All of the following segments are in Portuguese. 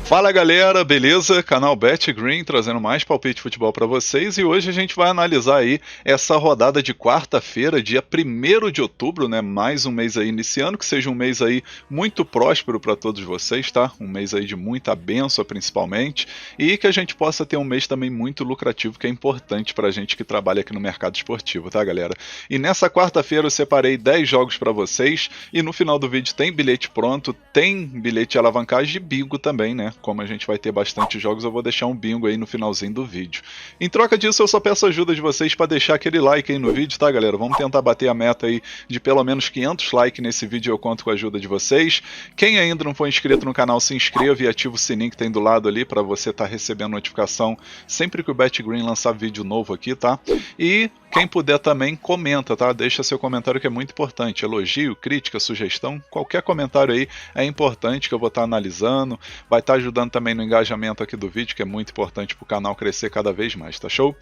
Fala galera, beleza? Canal BetGreen trazendo mais palpite de futebol para vocês, e hoje a gente vai analisar aí essa rodada de quarta-feira, dia 1º de outubro, né? Mais um mês aí iniciando, que seja um mês aí muito próspero para todos vocês, tá? Um mês aí de muita bênção principalmente, e que a gente possa ter um mês também muito lucrativo, que é importante pra gente que trabalha aqui no mercado esportivo, tá galera? E nessa quarta-feira eu separei 10 jogos para vocês, e no final do vídeo tem bilhete pronto, tem bilhete de alavancagem de bingo também, né? Como a gente vai ter bastante jogos, eu vou deixar um bingo aí no finalzinho do vídeo. Em troca disso, eu só peço a ajuda de vocês para deixar aquele like aí no vídeo, tá galera? Vamos tentar bater a meta aí de pelo menos 500 likes nesse vídeo, eu conto com a ajuda de vocês. Quem ainda não foi inscrito no canal, se inscreva e ativa o sininho que tem do lado ali para você estar recebendo notificação sempre que o BetGreen lançar vídeo novo aqui, tá? E quem puder também, comenta, tá? Deixa seu comentário que é muito importante. Elogio, crítica, sugestão, qualquer comentário aí é importante, que eu vou estar analisando. Vai estar ajudando também no engajamento aqui do vídeo, que é muito importante para o canal crescer cada vez mais, tá show?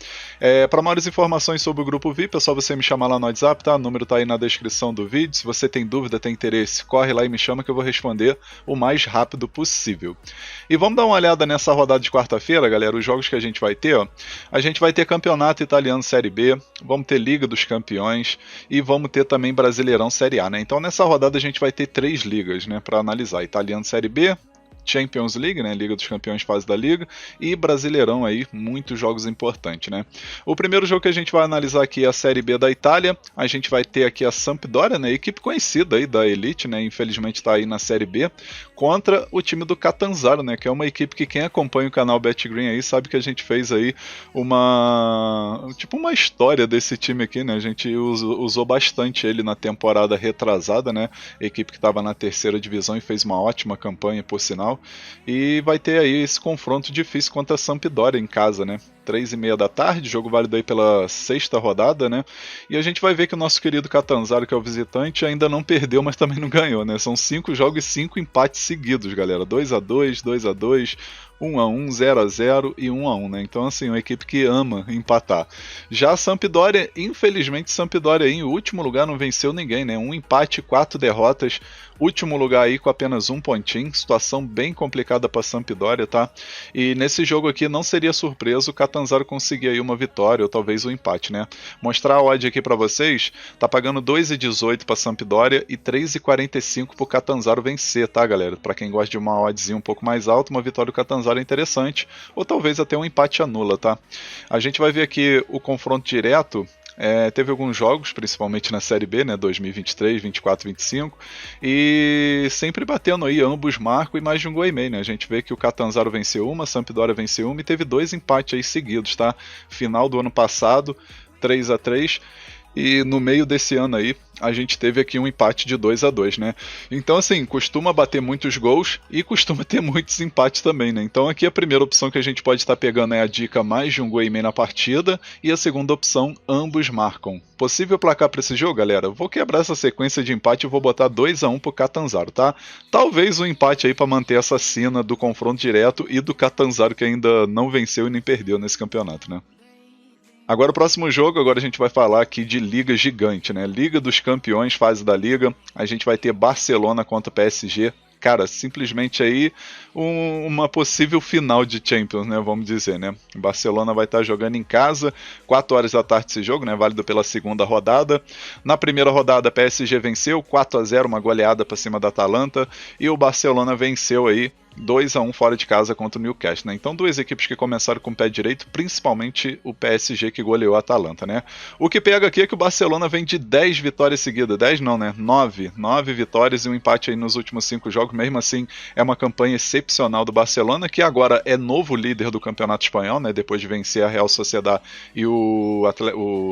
Para maiores informações sobre o grupo VIP, é só você me chamar lá no WhatsApp, tá? O número tá aí na descrição do vídeo. Se você tem dúvida, tem interesse, corre lá e me chama que eu vou responder o mais rápido possível. E vamos dar uma olhada nessa rodada de quarta-feira, galera, os jogos que a gente vai ter, ó. A gente vai ter Campeonato Italiano Série B, vamos ter Liga dos Campeões e vamos ter também Brasileirão Série A, né? Então nessa rodada a gente vai ter 3 ligas, né, para analisar: Italiano Série B, Champions League, né, Liga dos Campeões, fase da Liga, e Brasileirão aí, muitos jogos importantes, né. O primeiro jogo que a gente vai analisar aqui é a Série B da Itália. A gente vai ter aqui a Sampdoria, né, equipe conhecida aí da Elite, né, infelizmente está aí na Série B, contra o time do Catanzaro, né, que é uma equipe que quem acompanha o canal BetGreen aí sabe que a gente fez aí uma história desse time aqui, né, a gente usou bastante ele na temporada retrasada, né, equipe que estava na terceira divisão e fez uma ótima campanha, por sinal. E vai ter aí esse confronto difícil contra a Sampdoria em casa, né? 3h30 da tarde, jogo válido aí pela 6ª rodada, né? E a gente vai ver que o nosso querido Catanzaro, que é o visitante, ainda não perdeu, mas também não ganhou, né? São 5 jogos e 5 empates seguidos, galera. 2-2, 2-2, 1-1, 0-0 e 1-1, né? Então, assim, uma equipe que ama empatar. Já a Sampdoria, infelizmente, Sampdoria aí em último lugar não venceu ninguém, né? 1 empate, 4 derrotas, último lugar aí com apenas 1 pontinho, situação bem complicada para a Sampdoria, tá? E nesse jogo aqui não seria surpresa o Catanzaro conseguir aí uma vitória ou talvez um empate, né? Mostrar a odd aqui para vocês, tá pagando 2,18 para Sampdoria e 3,45 para o Catanzaro vencer, tá, galera? Para quem gosta de uma oddzinha um pouco mais alta, uma vitória do Catanzaro é interessante, ou talvez até um empate anula, tá? A gente vai ver aqui o confronto direto. Teve alguns jogos, principalmente na Série B, né, 2023, 24, 25, e sempre batendo aí, ambos marcam e mais de um gol e meio, né? A gente vê que o Catanzaro venceu uma, a Sampdoria venceu uma e teve 2 empates aí seguidos, tá? Final do ano passado, 3-3, e no meio desse ano aí, a gente teve aqui um empate de 2-2, né? Então, assim, costuma bater muitos gols e costuma ter muitos empates também, né? Então, aqui a primeira opção que a gente pode estar pegando é a dica mais de um gol e meio na partida, e a segunda opção, ambos marcam. Possível placar para esse jogo, galera? Vou quebrar essa sequência de empate e vou botar 2-1 pro Catanzaro, tá? Talvez um empate aí para manter essa cena do confronto direto e do Catanzaro, que ainda não venceu e nem perdeu nesse campeonato, né? Agora o próximo jogo, agora a gente vai falar aqui de Liga Gigante, né? Liga dos Campeões, fase da Liga. A gente vai ter Barcelona contra PSG. Cara, simplesmente aí uma possível final de Champions, né? Vamos dizer, né? Barcelona vai estar jogando em casa, 4 horas da tarde esse jogo, né? Válido pela segunda rodada. Na primeira rodada, PSG venceu 4-0, uma goleada para cima da Atalanta. E o Barcelona venceu aí 2-1 fora de casa contra o Newcastle, né? Então, duas equipes que começaram com o pé direito, principalmente o PSG que goleou a Atalanta, né? O que pega aqui é que o Barcelona vem de 10 vitórias seguidas, 10 não, né? 9 vitórias e um empate aí nos últimos 5 jogos. Mesmo assim, é uma campanha excepcional do Barcelona, que agora é novo líder do Campeonato Espanhol, né? Depois de vencer a Real Sociedad e o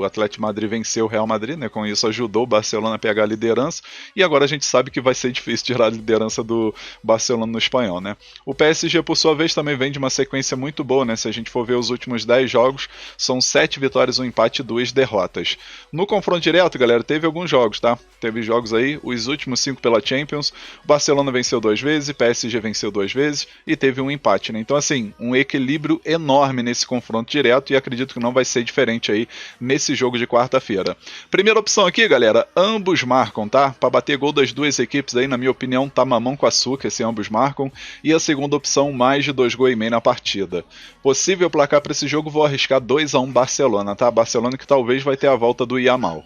Atlético Madrid venceu o Real Madrid, né? Com isso ajudou o Barcelona a pegar a liderança, e agora a gente sabe que vai ser difícil tirar a liderança do Barcelona no Espanhol, né? né? O PSG, por sua vez, também vem de uma sequência muito boa, né? Se a gente for ver os últimos 10 jogos, são 7 vitórias, um empate e 2 derrotas. No confronto direto, galera, teve alguns jogos, tá? Teve jogos aí, os últimos 5 pela Champions, o Barcelona venceu 2 vezes, o PSG venceu 2 vezes e teve um empate, né? Então, assim, um equilíbrio enorme nesse confronto direto e acredito que não vai ser diferente aí nesse jogo de quarta-feira. Primeira opção aqui, galera, ambos marcam, tá? Para bater gol das duas equipes aí, na minha opinião, tá mamão com açúcar, esse ambos marcam. E a segunda opção, mais de 2 gols e meio na partida. Possível placar para esse jogo, vou arriscar 2-1 Barcelona, tá? Barcelona que talvez vai ter a volta do Yamal.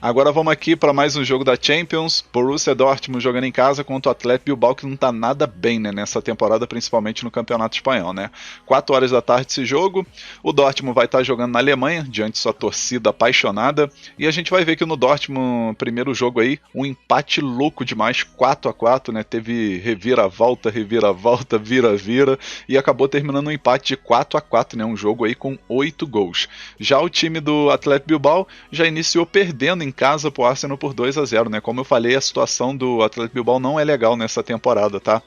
Agora vamos aqui para mais um jogo da Champions. Borussia Dortmund jogando em casa contra o Athletic Bilbao, que não está nada bem, né, nessa temporada, principalmente no Campeonato Espanhol, né? 4 horas da tarde esse jogo. O Dortmund vai estar jogando na Alemanha, diante de sua torcida apaixonada. E a gente vai ver que no Dortmund, primeiro jogo aí, um empate louco demais, 4-4, né? Teve reviravolta, vira-vira, e acabou terminando um empate de 4-4, né? Um jogo aí com 8 gols. Já o time do Athletic Bilbao já iniciou perdendo em casa pro Arsenal por 2-0, né? Como eu falei, a situação do Athletic Bilbao não é legal nessa temporada, tá?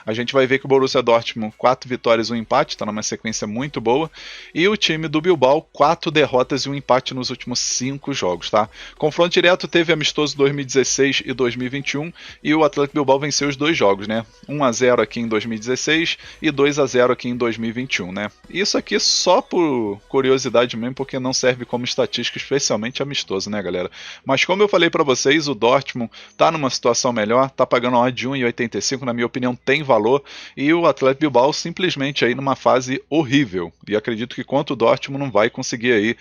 A gente vai ver que o Borussia Dortmund, 4 vitórias e um empate, tá numa sequência muito boa. E o time do Bilbao, 4 derrotas e um empate nos últimos 5 jogos, tá? Confronto direto teve amistoso 2016 e 2021 e o Athletic Bilbao venceu os 2 jogos, né? 1-0 aqui em 2016 e 2-0 aqui em 2021, né? Isso aqui só por curiosidade mesmo, porque não serve como estatística, especialmente amistoso, né, galera? Mas como eu falei pra vocês, o Dortmund tá numa situação melhor, tá pagando uma odd de 1,85, na minha opinião tem valor, e o Athletic Bilbao simplesmente aí numa fase horrível, e acredito que contra o Dortmund não vai conseguir aí,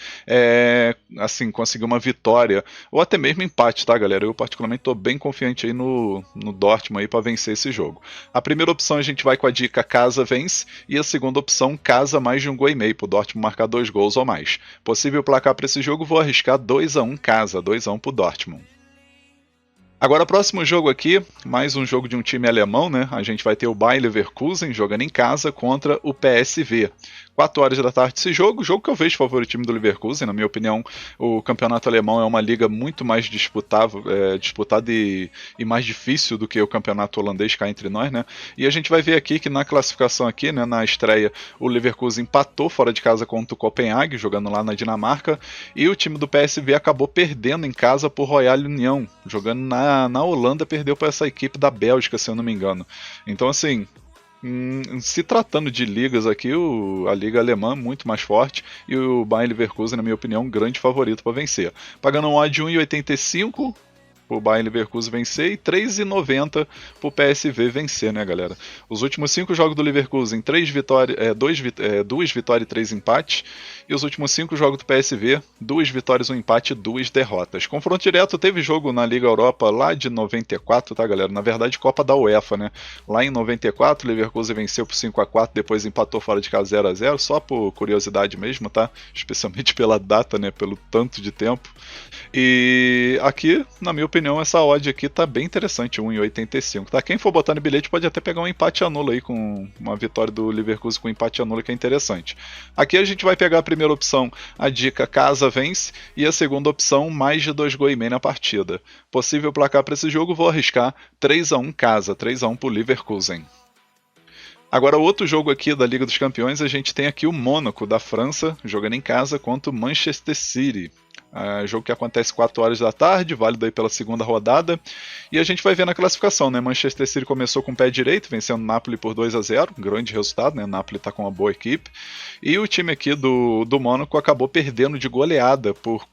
assim, conseguir uma vitória, ou até mesmo empate, tá, galera? Eu particularmente tô bem confiante aí no Dortmund aí pra vencer esse jogo. A primeira opção a gente vai com a dica casa vence, e a segunda opção casa mais de 1,5 gols pro Dortmund marcar 2 gols ou mais. Possível placar para esse jogo, vou arriscar 2-1 casa, 2-1 pro Dortmund. Agora, próximo jogo aqui, mais um jogo de um time alemão, né? A gente vai ter o Bayer Leverkusen jogando em casa contra o PSV. 4 horas da tarde esse jogo que eu vejo favoritismo do Leverkusen. Na minha opinião, o campeonato alemão é uma liga muito mais disputada e mais difícil do que o campeonato holandês, cá entre nós, né? E a gente vai ver aqui que na classificação aqui, né, na estreia, o Leverkusen empatou fora de casa contra o Copenhague, jogando lá na Dinamarca, e o time do PSV acabou perdendo em casa por Royal Union, jogando na Holanda, perdeu para essa equipe da Bélgica, se eu não me engano. Então, assim, se tratando de ligas aqui, a liga alemã muito mais forte e o Bayer Leverkusen, na minha opinião, um grande favorito para vencer. Pagando um odd de 1,85 pro Bayer Leverkusen vencer e 3,90 pro PSV vencer, né, galera? Os últimos 5 jogos do Leverkusen, 2 vitórias e 3 empates. E os últimos 5 jogos do PSV, 2 vitórias, um empate e 2 derrotas. Confronto direto, teve jogo na Liga Europa lá de 94, tá, galera? Na verdade, Copa da UEFA, né? Lá em 94, o Leverkusen venceu por 5-4, depois empatou fora de casa 0-0, só por curiosidade mesmo, tá? Especialmente pela data, né? Pelo tanto de tempo. E aqui, na minha opinião, essa odd aqui tá bem interessante, 1,85, tá? Quem for botar no bilhete pode até pegar um empate anula aí, com uma vitória do Leverkusen com empate anula, que é interessante. Aqui a gente vai pegar a primeira opção, a dica casa vence, e a segunda opção, mais de 2 gols e meio na partida. Possível placar para esse jogo, vou arriscar 3-1 casa, 3-1 pro Leverkusen. Agora, outro jogo aqui da Liga dos Campeões, a gente tem aqui o Mônaco da França, jogando em casa contra o Manchester City. Jogo que acontece 4 horas da tarde, válido aí pela segunda rodada. E a gente vai ver na classificação, né? Manchester City começou com o pé direito, vencendo o Napoli por 2-0, um grande resultado, né? O Napoli está com uma boa equipe. E o time aqui do Mônaco acabou perdendo de goleada por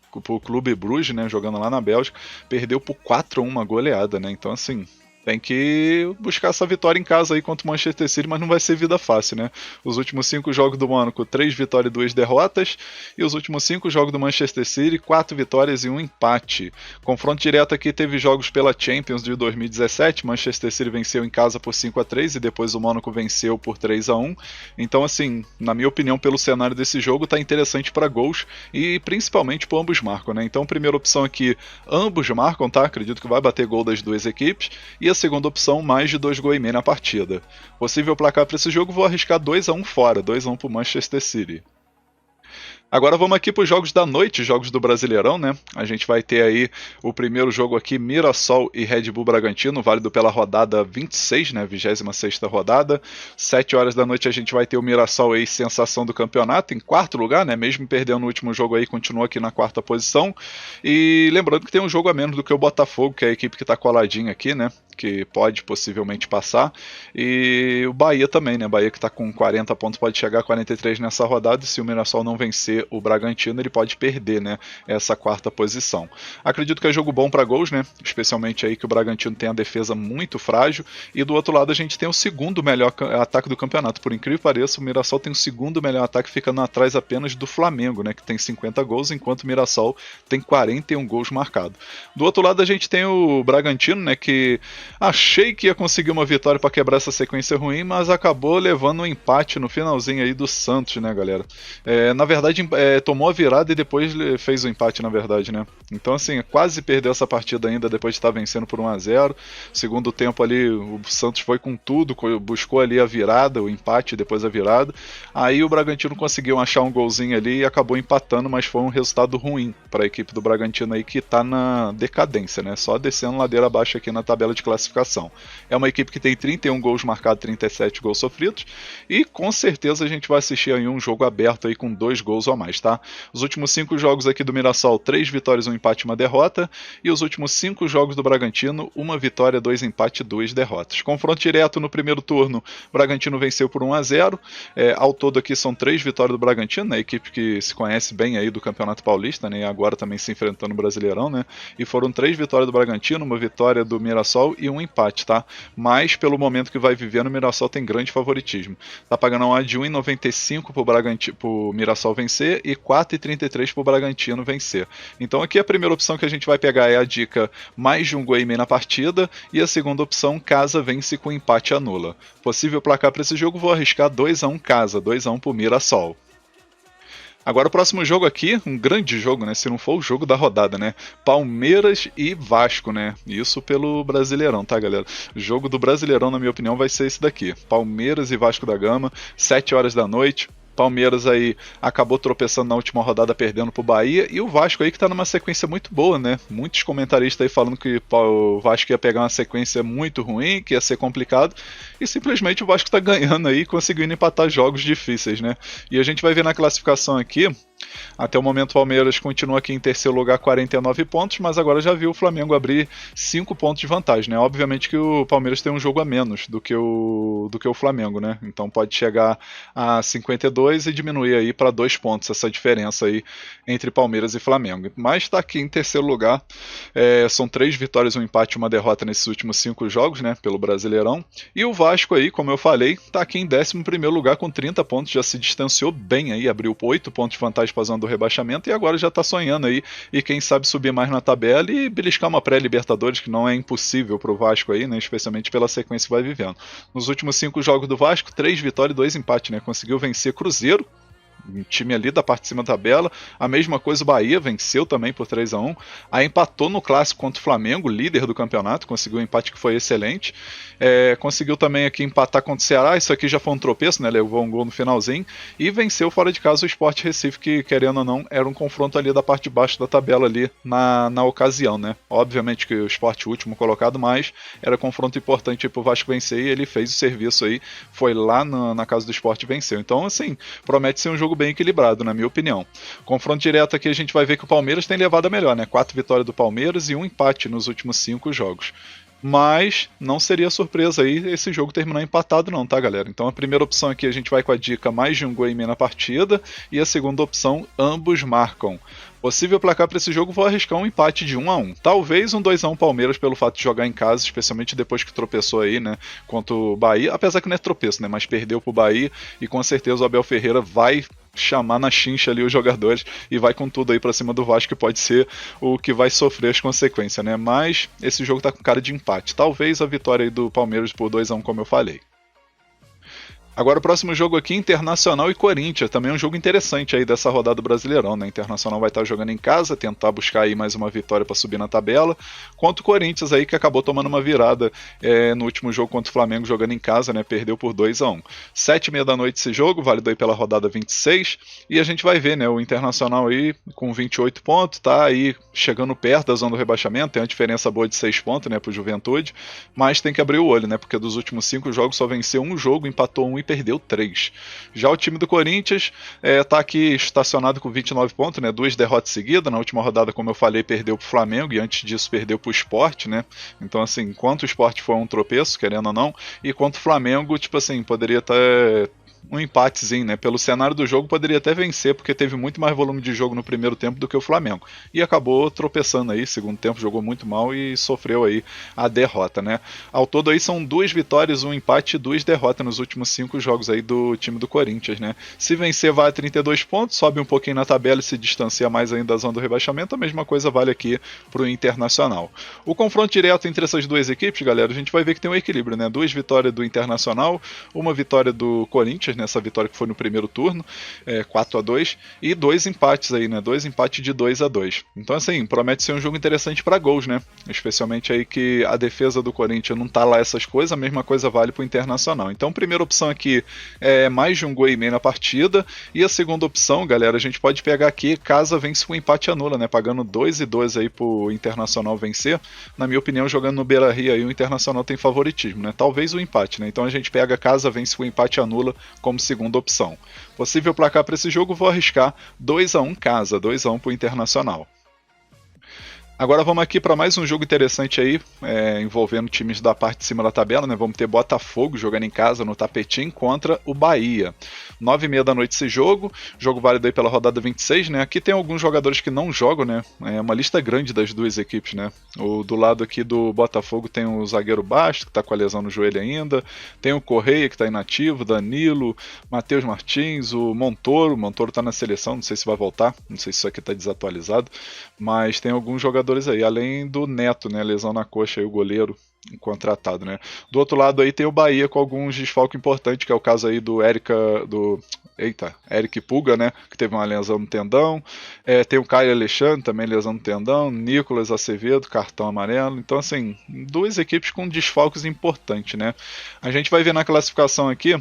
Clube Bruges, né? Jogando lá na Bélgica, perdeu por 4-1 uma goleada, né? Então, assim, tem que buscar essa vitória em casa aí contra o Manchester City, mas não vai ser vida fácil, né? Os últimos 5 jogos do Mônaco, 3 vitórias e 2 derrotas. E os últimos 5 jogos do Manchester City, 4 vitórias e 1 empate. Confronto direto aqui teve jogos pela Champions de 2017. Manchester City venceu em casa por 5-3 e depois o Mônaco venceu por 3-1. Então, assim, na minha opinião, pelo cenário desse jogo, tá interessante para gols e principalmente para ambos marcam, né? Então, primeira opção aqui, ambos marcam, tá? Acredito que vai bater gol das duas equipes. E a segunda opção, mais de 2 gols e meio na partida. Possível placar para esse jogo, vou arriscar 2-1 fora, 2-1 para o Manchester City. Agora vamos aqui para os jogos da noite, jogos do Brasileirão, né? A gente vai ter aí o primeiro jogo aqui, Mirassol e Red Bull Bragantino, válido pela rodada 26, né? 26ª rodada. 7 horas da noite a gente vai ter o Mirassol aí, sensação do campeonato, em quarto lugar, né? Mesmo perdendo no último jogo aí, continua aqui na quarta posição. E lembrando que tem um jogo a menos do que o Botafogo, que é a equipe que está coladinha aqui, né? Que pode possivelmente passar. E o Bahia também, né? Bahia que está com 40 pontos, pode chegar a 43 nessa rodada, e se o Mirassol não vencer o Bragantino, ele pode perder, né, essa quarta posição. Acredito que é jogo bom para gols, né, especialmente aí que o Bragantino tem a defesa muito frágil, e do outro lado a gente tem o segundo melhor ataque do campeonato. Por incrível que pareça, o Mirassol tem o segundo melhor ataque, ficando atrás apenas do Flamengo, né, que tem 50 gols, enquanto o Mirassol tem 41 gols marcados. Do outro lado a gente tem o Bragantino, né, que achei que ia conseguir uma vitória para quebrar essa sequência ruim, mas acabou levando um empate no finalzinho aí do Santos, né, galera. Na verdade, tomou a virada e depois fez o empate, na verdade, né? Então, assim, quase perdeu essa partida ainda depois de estar vencendo por 1-0. Segundo tempo ali, o Santos foi com tudo, buscou ali a virada, o empate, depois a virada. Aí o Bragantino conseguiu achar um golzinho ali e acabou empatando, mas foi um resultado ruim para a equipe do Bragantino aí, que está na decadência, né? Só descendo ladeira abaixo aqui na tabela de classificação. É uma equipe que tem 31 gols marcados, 37 gols sofridos, e com certeza a gente vai assistir aí um jogo aberto aí com 2 gols ou mais, tá? Os últimos 5 jogos aqui do Mirassol, 3 vitórias, 1 empate e 1 derrota, e os últimos 5 jogos do Bragantino, 1 vitória, 2 empates e 2 derrotas. Confronto direto no primeiro turno, o Bragantino venceu por 1-0, ao todo aqui são 3 vitórias do Bragantino, né? Equipe que se conhece bem aí do Campeonato Paulista, né? E agora também se enfrentando no Brasileirão, né? E foram 3 vitórias do Bragantino, 1 vitória do Mirassol e 1 empate, tá? Mas pelo momento que vai vivendo, o Mirassol tem grande favoritismo. Tá pagando uma de 1,95 pro Mirassol vencer e 4,33 pro Bragantino vencer. Então aqui a primeira opção que a gente vai pegar é a dica mais de um gol e meio na partida, e a segunda opção, casa vence com empate anula. Possível placar para esse jogo, vou arriscar 2-1 casa, 2-1 pro Mirassol. Agora o próximo jogo aqui, um grande jogo, né? Se não for o jogo da rodada, né? Palmeiras e Vasco, né? Isso pelo Brasileirão, tá, galera? O jogo do Brasileirão, na minha opinião, vai ser esse daqui. Palmeiras e Vasco da Gama, 7 horas da noite. Palmeiras aí acabou tropeçando na última rodada, perdendo pro Bahia, e o Vasco aí que tá numa sequência muito boa, né? Muitos comentaristas aí falando que o Vasco ia pegar uma sequência muito ruim, que ia ser complicado, e simplesmente o Vasco tá ganhando aí, conseguindo empatar jogos difíceis, né? E a gente vai ver na classificação aqui, até o momento o Palmeiras continua aqui em terceiro lugar, 49 pontos, mas agora já viu o Flamengo abrir 5 pontos de vantagem, né? Obviamente que o Palmeiras tem um jogo a menos do que o Flamengo, né? Então pode chegar a 52 e diminuir aí para 2 pontos essa diferença aí entre Palmeiras e Flamengo. Mas está aqui em terceiro lugar, são 3 vitórias, 1 empate e 1 derrota nesses últimos 5 jogos, né? Pelo Brasileirão. E o Vasco aí, como eu falei, está aqui em 11º lugar com 30 pontos, já se distanciou bem aí, abriu 8 pontos de vantagem para a zona do rebaixamento e agora já está sonhando aí, e quem sabe subir mais na tabela e beliscar uma pré-Libertadores, que não é impossível para o Vasco aí, né? Especialmente pela sequência que vai vivendo. Nos últimos 5 jogos do Vasco, 3 vitórias e 2 empates, né? Conseguiu vencer Cruzeiro, um time ali da parte de cima da tabela. A mesma coisa o Bahia, venceu também por 3-1. Aí empatou no clássico contra o Flamengo, líder do campeonato, conseguiu um empate que foi excelente. Conseguiu também aqui empatar contra o Ceará, isso aqui já foi um tropeço, né? Levou um gol no finalzinho. E venceu fora de casa o Sport Recife, que querendo ou não, era um confronto ali da parte de baixo da tabela ali na ocasião, né? Obviamente que o Sport último colocado, mas era confronto importante para o Vasco vencer, e ele fez o serviço aí, foi lá na casa do Sport e venceu. Então, assim, promete ser um jogo bem equilibrado, na minha opinião. Confronto direto aqui, a gente vai ver que o Palmeiras tem levado a melhor, né? 4 vitórias do Palmeiras e 1 empate nos últimos 5 jogos. Mas não seria surpresa aí esse jogo terminar empatado não, tá, galera? Então a primeira opção aqui, a gente vai com a dica mais de um gol e meio na partida, e a segunda opção, ambos marcam. Possível placar para esse jogo, vou arriscar um empate de 1-1. Talvez um 2-1 Palmeiras, pelo fato de jogar em casa, especialmente depois que tropeçou aí, né, contra o Bahia, apesar que não é tropeço, né, mas perdeu pro Bahia, e com certeza o Abel Ferreira vai chamar na chincha ali os jogadores e vai com tudo aí pra cima do Vasco, que pode ser o que vai sofrer as consequências, né? Mas esse jogo tá com cara de empate. Talvez a vitória aí do Palmeiras por 2-1, como eu falei. Agora o próximo jogo aqui, Internacional e Corinthians, também é um jogo interessante aí dessa rodada do Brasileirão, né? Internacional vai estar jogando em casa, tentar buscar aí mais uma vitória para subir na tabela, contra o Corinthians aí que acabou tomando uma virada no último jogo contra o Flamengo jogando em casa, né? Perdeu por 2-1. 7h30 da noite esse jogo, válido aí pela rodada 26, e a gente vai ver, né? O Internacional aí com 28 pontos, tá aí chegando perto da zona do rebaixamento, tem uma diferença boa de 6 pontos, né, pro Juventude, mas tem que abrir o olho, né? Porque dos últimos 5 jogos só venceu um jogo, empatou um e perdeu 3. Já o time do Corinthians tá aqui estacionado com 29 pontos, né? 2 derrotas seguidas. Na última rodada, como eu falei, perdeu pro Flamengo e antes disso perdeu pro Sport, né? Então, assim, enquanto o Sport foi um tropeço, querendo ou não, e quanto o Flamengo, tipo assim, poderia estar um empatezinho, né? Pelo cenário do jogo poderia até vencer, porque teve muito mais volume de jogo no primeiro tempo do que o Flamengo. E acabou tropeçando aí, segundo tempo jogou muito mal e sofreu aí a derrota, né? Ao todo aí são 2 vitórias, 1 empate e 2 derrotas nos últimos 5 jogos aí do time do Corinthians, né? Se vencer vai a 32 pontos, sobe um pouquinho na tabela e se distancia mais ainda da zona do rebaixamento, a mesma coisa vale aqui pro Internacional. O confronto direto entre essas duas equipes, galera, a gente vai ver que tem um equilíbrio, né? 2 vitórias do Internacional, 1 vitória do Corinthians, nessa vitória que foi no primeiro turno, 4-2, e 2 empates aí, né? 2 empates de 2-2. Então, assim, promete ser um jogo interessante para gols, né? Especialmente aí que a defesa do Corinthians não tá lá essas coisas, a mesma coisa vale pro Internacional. Então, primeira opção aqui é mais de 1 gol e meio na partida, e a segunda opção, galera, a gente pode pegar aqui, casa vence com empate anula, né? Pagando 2-2 aí pro Internacional vencer. Na minha opinião, jogando no Beira-Rio aí, o Internacional tem favoritismo, né? Talvez o empate, né? Então a gente pega casa vence com empate anula como segunda opção. Possível placar para esse jogo, vou arriscar 2-1 casa, 2-1 para o Internacional. Agora vamos aqui para mais um jogo interessante aí, envolvendo times da parte de cima da tabela, né? Vamos ter Botafogo jogando em casa no Tapetim contra o Bahia. 9h30 da noite esse jogo válido aí pela rodada 26, né? Aqui tem alguns jogadores que não jogam, né? É uma lista grande das duas equipes, né? Do lado aqui do Botafogo tem o zagueiro Basto, que está com a lesão no joelho ainda, tem o Correia, que está inativo, Danilo, Matheus Martins, o Montoro está na seleção, não sei se vai voltar, não sei se isso aqui está desatualizado, mas tem alguns jogadores aí, além do Neto, né, lesão na coxa aí, o goleiro contratado, né. Do outro lado aí tem o Bahia com alguns desfalques importantes, que é o caso aí do Eric Puga, né, que teve uma lesão no tendão, tem o Caio Alexandre, também lesão no tendão, Nicolas Acevedo, cartão amarelo, então assim, duas equipes com desfalques importantes, né. A gente vai ver na classificação aqui,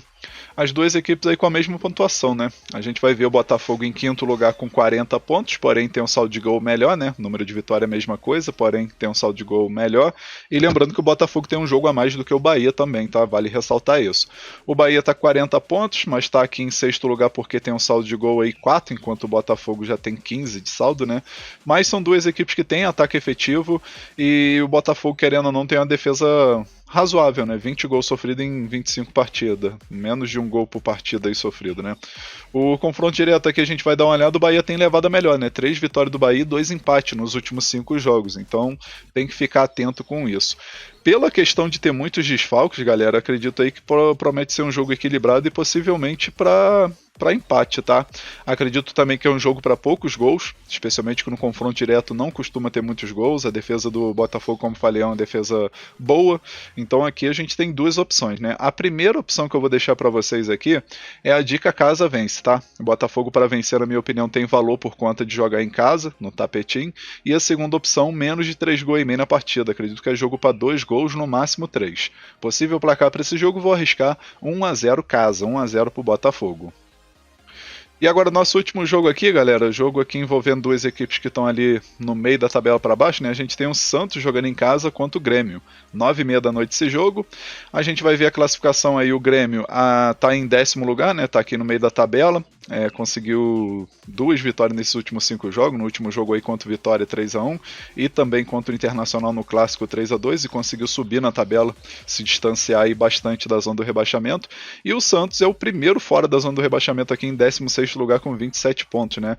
as duas equipes aí com a mesma pontuação, né? A gente vai ver o Botafogo em quinto lugar com 40 pontos, porém tem um saldo de gol melhor, né? Número de vitória é a mesma coisa, porém tem um saldo de gol melhor. E lembrando que o Botafogo tem um jogo a mais do que o Bahia também, tá? Vale ressaltar isso. O Bahia tá com 40 pontos, mas tá aqui em sexto lugar porque tem um saldo de gol aí 4, enquanto o Botafogo já tem 15 de saldo, né? Mas são duas equipes que têm ataque efetivo e o Botafogo, querendo ou não, tem uma defesa razoável, né? 20 gols sofridos em 25 partidas. Menos de 1 gol por partida aí sofrido, né? O confronto direto aqui a gente vai dar uma olhada, o Bahia tem levado a melhor, né? 3 vitórias do Bahia e 2 empates nos últimos 5 jogos. Então tem que ficar atento com isso. Pela questão de ter muitos desfalques, galera, acredito aí que promete ser um jogo equilibrado e possivelmente para empate, tá? Acredito também que é um jogo para poucos gols, especialmente que no confronto direto não costuma ter muitos gols. A defesa do Botafogo, como falei, é uma defesa boa. Então aqui a gente tem duas opções, né? A primeira opção que eu vou deixar para vocês aqui é a dica casa vence, tá? O Botafogo para vencer, na minha opinião, tem valor por conta de jogar em casa, no Tapetim. E a segunda opção, menos de 3 gols e meio na partida. Acredito que é jogo para 2 gols, no máximo 3. Possível placar para esse jogo, vou arriscar 1-0 casa, 1-0 para o Botafogo. E agora nosso último jogo aqui, galera, jogo aqui envolvendo duas equipes que estão ali no meio da tabela para baixo, né? A gente tem o Santos jogando em casa contra o Grêmio. 9h30 da noite esse jogo. A gente vai ver a classificação aí, o Grêmio tá em 10º lugar, né? Tá aqui no meio da tabela. Conseguiu 2 vitórias nesses últimos 5 jogos, no último jogo aí contra o Vitória 3-1 e também contra o Internacional no Clássico 3-2 e conseguiu subir na tabela, se distanciar aí bastante da zona do rebaixamento. E o Santos é o primeiro fora da zona do rebaixamento aqui em 16º lugar com 27 pontos, né?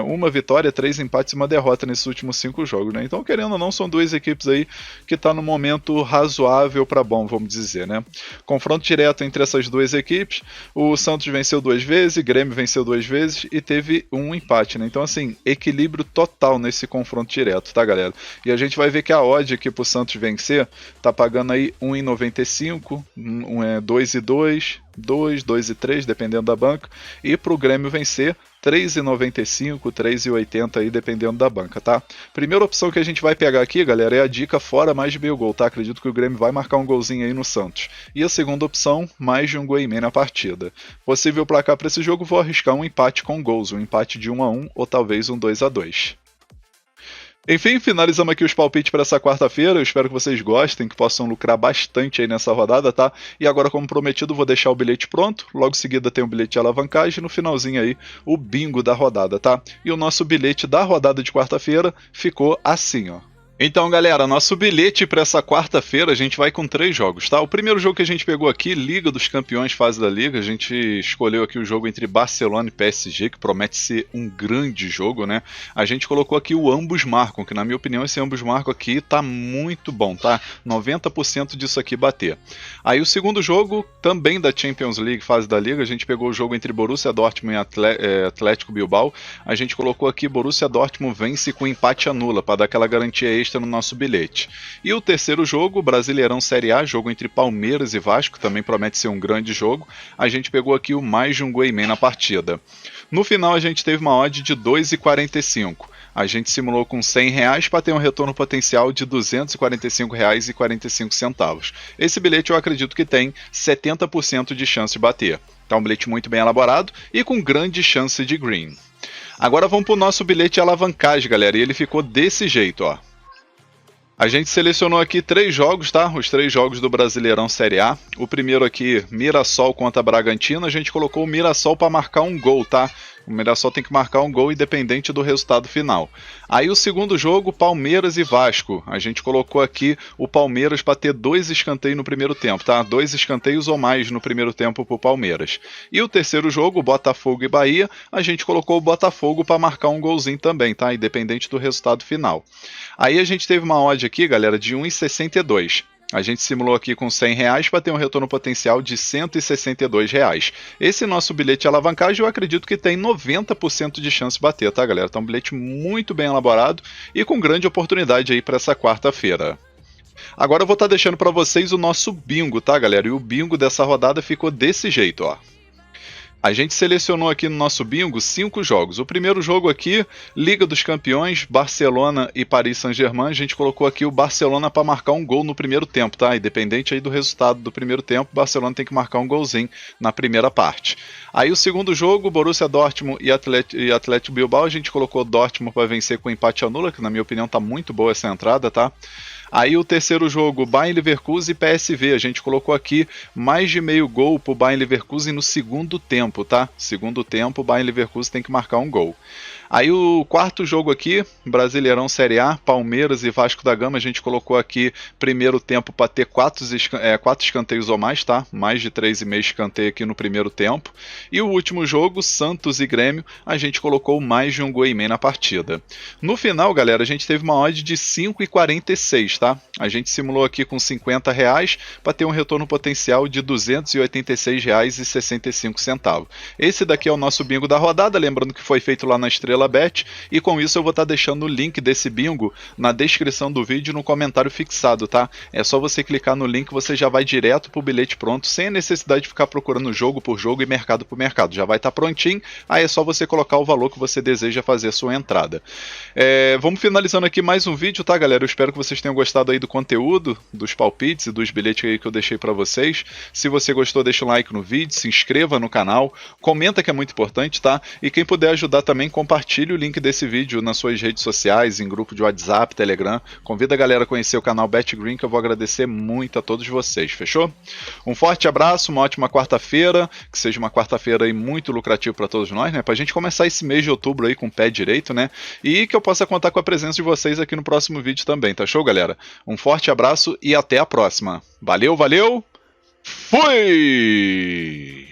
Uma vitória, 3 empates e uma derrota nesses últimos 5 jogos, né? Então, querendo ou não, são duas equipes aí que tá no momento razoável para bom, vamos dizer, né? Confronto direto entre essas duas equipes, o Santos venceu 2 vezes, Grêmio venceu 2 vezes e teve um empate, né? Então, assim, equilíbrio total nesse confronto direto, tá, galera? E a gente vai ver que a odd aqui pro Santos vencer tá pagando aí 1,95, 2,2, 2, 2,3, dependendo da banca. E para o Grêmio vencer, 3,95, 3,80 aí, dependendo da banca, tá? Primeira opção que a gente vai pegar aqui, galera, é a dica fora mais de meio gol, tá? Acredito que o Grêmio vai marcar um golzinho aí no Santos. E a segunda opção, mais de um gol e meio na partida. Possível placar para esse jogo, vou arriscar um empate com gols, um empate de 1-1 ou talvez um 2-2. Enfim, finalizamos aqui os palpites para essa quarta-feira. Eu espero que vocês gostem, que possam lucrar bastante aí nessa rodada, tá? E agora, como prometido, vou deixar o bilhete pronto. Logo em seguida tem o bilhete de alavancagem e no finalzinho aí o bingo da rodada, tá? E o nosso bilhete da rodada de quarta-feira ficou assim, ó. Então, galera, nosso bilhete para essa quarta-feira, a gente vai com 3 jogos, tá? O primeiro jogo que a gente pegou aqui, Liga dos Campeões, fase da Liga, a gente escolheu aqui o jogo entre Barcelona e PSG, que promete ser um grande jogo, né? A gente colocou aqui o ambos marcam, que na minha opinião esse ambos marcam aqui tá muito bom, tá? 90% disso aqui bater. Aí o segundo jogo, também da Champions League, fase da Liga, a gente pegou o jogo entre Borussia Dortmund e Atlético Bilbao. A gente colocou aqui Borussia Dortmund vence com empate anula, para dar aquela garantia extra no nosso bilhete. E o terceiro jogo, Brasileirão Série A, jogo entre Palmeiras e Vasco, também promete ser um grande jogo. A gente pegou aqui o mais de um gol e meio na partida. No final a gente teve uma odd de 2,45. A gente simulou com R$100 para ter um retorno potencial de R$245,45. Esse bilhete eu acredito que tem 70% de chance de bater. Tá um bilhete muito bem elaborado e com grande chance de green. Agora vamos para o nosso bilhete de alavancagem, galera, e ele ficou desse jeito, ó. A gente selecionou aqui 3 jogos, tá? Os 3 jogos do Brasileirão Série A. O primeiro aqui, Mirassol contra Bragantino. A gente colocou o Mirassol para marcar um gol, tá? O Mirassol tem que marcar um gol independente do resultado final. Aí o segundo jogo, Palmeiras e Vasco. A gente colocou aqui o Palmeiras para ter 2 escanteios no primeiro tempo, tá? 2 escanteios ou mais no primeiro tempo para o Palmeiras. E o terceiro jogo, Botafogo e Bahia. A gente colocou o Botafogo para marcar um golzinho também, tá? Independente do resultado final. Aí a gente teve uma odd aqui, galera, de 1,62. A gente simulou aqui com R$100 para ter um retorno potencial de R$162. Esse nosso bilhete de alavancagem eu acredito que tem 90% de chance de bater, tá, galera? Então um bilhete muito bem elaborado e com grande oportunidade aí para essa quarta-feira. Agora eu vou estar deixando para vocês o nosso bingo, tá, galera? E o bingo dessa rodada ficou desse jeito, ó. A gente selecionou aqui no nosso bingo 5 jogos. O primeiro jogo aqui, Liga dos Campeões, Barcelona e Paris Saint-Germain. A gente colocou aqui o Barcelona para marcar um gol no primeiro tempo, tá? Independente aí do resultado do primeiro tempo, o Barcelona tem que marcar um golzinho na primeira parte. Aí o segundo jogo, Borussia Dortmund e Atlético Bilbao. A gente colocou Dortmund para vencer com empate anula, que na minha opinião tá muito boa essa entrada, tá? Aí o terceiro jogo, Bayern Leverkusen e PSV. A gente colocou aqui mais de meio gol pro Bayern Leverkusen no segundo tempo, tá? Segundo tempo, o Bayern Leverkusen tem que marcar um gol. Aí o quarto jogo aqui, Brasileirão Série A, Palmeiras e Vasco da Gama. A gente colocou aqui primeiro tempo para ter 4 escanteios ou mais, tá? Mais de 3,5 escanteio aqui no primeiro tempo. E o último jogo, Santos e Grêmio, a gente colocou mais de um gol e meio na partida. No final, galera, a gente teve uma odd de 5,46, tá? A gente simulou aqui com R$50 para ter um retorno potencial de R$286,65. Esse daqui é o nosso bingo da rodada, lembrando que foi feito lá na Estrela Bet, e com isso eu vou estar deixando o link desse bingo na descrição do vídeo, no comentário fixado, tá? É só você clicar no link, você já vai direto pro bilhete pronto, sem a necessidade de ficar procurando jogo por jogo e mercado por mercado. Já vai estar prontinho, aí é só você colocar o valor que você deseja fazer a sua entrada. Vamos finalizando aqui mais um vídeo, tá, galera? Eu espero que vocês tenham gostado aí do conteúdo, dos palpites e dos bilhetes aí que eu deixei pra vocês. Se você gostou, deixa um like no vídeo, se inscreva no canal, comenta que é muito importante, tá? E quem puder ajudar também, compartilhe o link desse vídeo nas suas redes sociais, em grupo de WhatsApp, Telegram. Convida a galera a conhecer o canal BetGreen, que eu vou agradecer muito a todos vocês, fechou? Um forte abraço, uma ótima quarta-feira, que seja uma quarta-feira aí muito lucrativa para todos nós, né? Pra gente começar esse mês de outubro aí com o pé direito, né? E que eu possa contar com a presença de vocês aqui no próximo vídeo também, tá show, galera? Um forte abraço e até a próxima. Valeu, valeu! Fui!